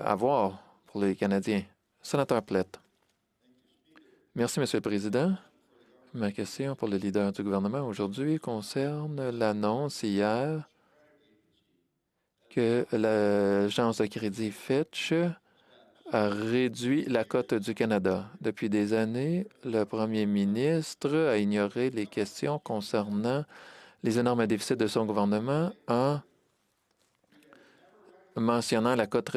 avoir pour les Canadiens. Sénateur Plett. Merci, Monsieur le Président. Ma question pour le leader du gouvernement aujourd'hui concerne l'annonce hier que l'agence de crédit Fitch a réduit la cote du Canada. Depuis des années, le premier ministre a ignoré les questions concernant les énormes déficits de son gouvernement en mentionnant la cote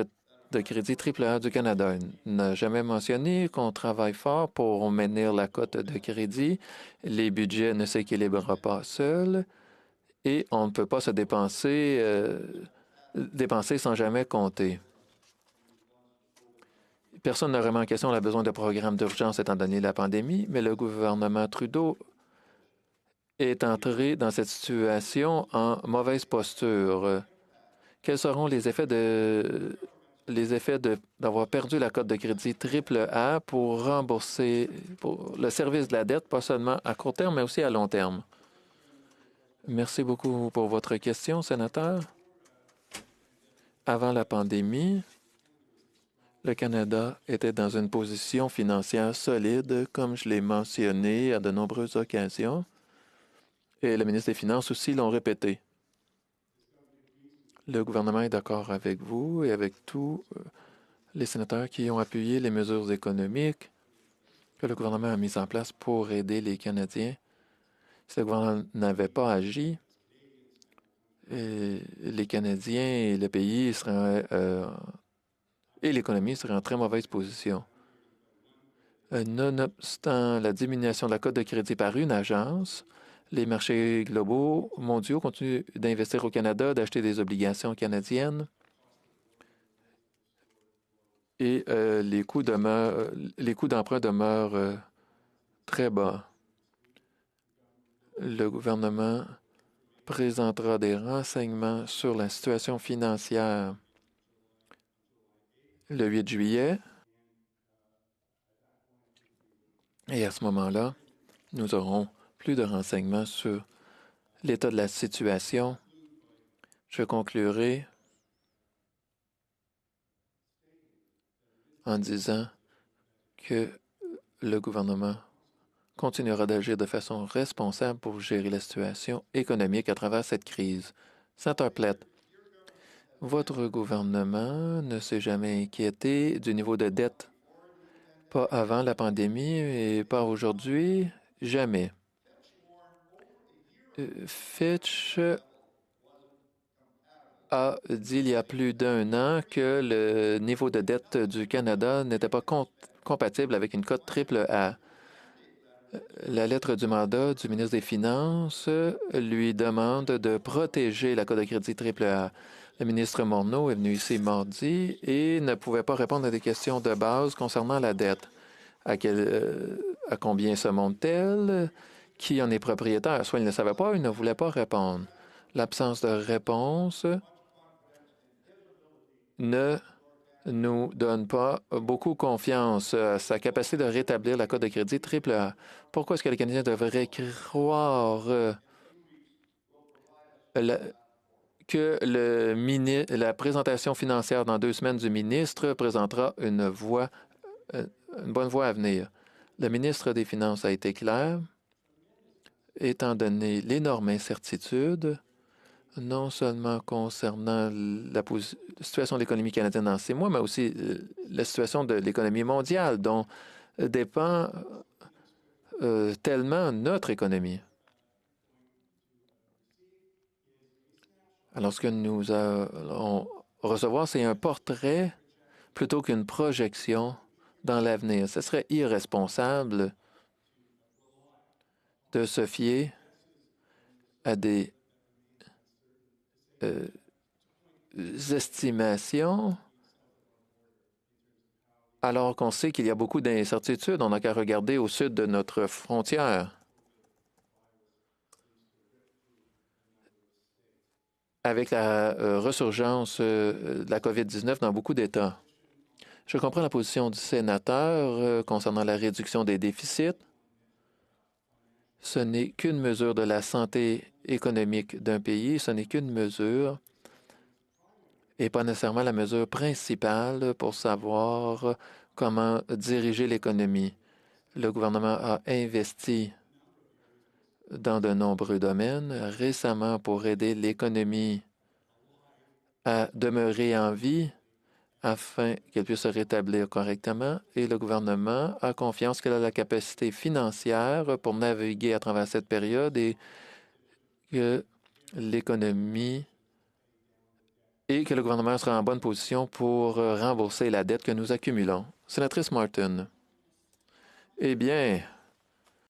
de crédit AAA du Canada. Il n'a jamais mentionné qu'on travaille fort pour maintenir la cote de crédit. Les budgets ne s'équilibrent pas seuls et on ne peut pas se dépenser sans jamais compter. Personne ne remet en question le besoin de programmes d'urgence étant donné la pandémie, mais le gouvernement Trudeau est entré dans cette situation en mauvaise posture. Quels seront les effets d'avoir perdu la cote de crédit AAA pour rembourser pour le service de la dette, pas seulement à court terme, mais aussi à long terme? Merci beaucoup pour votre question, sénateur. Avant la pandémie, le Canada était dans une position financière solide, comme je l'ai mentionné à de nombreuses occasions, et le ministre des Finances aussi l'ont répété. Le gouvernement est d'accord avec vous et avec tous les sénateurs qui ont appuyé les mesures économiques que le gouvernement a mises en place pour aider les Canadiens. Si le gouvernement n'avait pas agi, les Canadiens et le pays et l'économie seraient en très mauvaise position. Nonobstant la diminution de la cote de crédit par une agence, les marchés globaux mondiaux continuent d'investir au Canada, d'acheter des obligations canadiennes et les coûts d'emprunt demeurent très bas. Le gouvernement présentera des renseignements sur la situation financière le 8 juillet. Et à ce moment-là, nous aurons plus de renseignements sur l'état de la situation. Je conclurai en disant que le gouvernement continuera d'agir de façon responsable pour gérer la situation économique à travers cette crise. Sénateur Plett, votre gouvernement ne s'est jamais inquiété du niveau de dette. Pas avant la pandémie et pas aujourd'hui, jamais. Fitch a dit il y a plus d'un an que le niveau de dette du Canada n'était pas compatible avec une cote AAA. La lettre du mandat du ministre des Finances lui demande de protéger la cote de crédit AAA. Le ministre Morneau est venu ici mardi et ne pouvait pas répondre à des questions de base concernant la dette. À combien se monte-t-elle? Qui en est propriétaire? Soit il ne savait pas, il ne voulait pas répondre. L'absence de réponse ne nous donne pas beaucoup confiance à sa capacité de rétablir la cote de crédit AAA. Pourquoi est-ce que les Canadiens devraient croire que la présentation financière dans 2 semaines du ministre présentera une bonne voie à venir? Le ministre des Finances a été clair, étant donné l'énorme incertitude, non seulement concernant la situation de l'économie canadienne dans 6 mois, mais aussi la situation de l'économie mondiale dont dépend tellement notre économie. Alors, ce que nous allons recevoir, c'est un portrait plutôt qu'une projection dans l'avenir. Ce serait irresponsable de se fier à des estimations alors qu'on sait qu'il y a beaucoup d'incertitudes. On n'a qu'à regarder au sud de notre frontière. Avec la ressurgence de la COVID-19 dans beaucoup d'États. Je comprends la position du sénateur concernant la réduction des déficits. Ce n'est qu'une mesure de la santé économique d'un pays, ce n'est qu'une mesure. et pas nécessairement la mesure principale pour savoir comment diriger l'économie. Le gouvernement a investi dans de nombreux domaines récemment pour aider l'économie à demeurer en vie afin qu'elle puisse se rétablir correctement et le gouvernement a confiance qu'elle a la capacité financière pour naviguer à travers cette période et que l'économie et que le gouvernement sera en bonne position pour rembourser la dette que nous accumulons. Sénatrice Martin. Eh bien,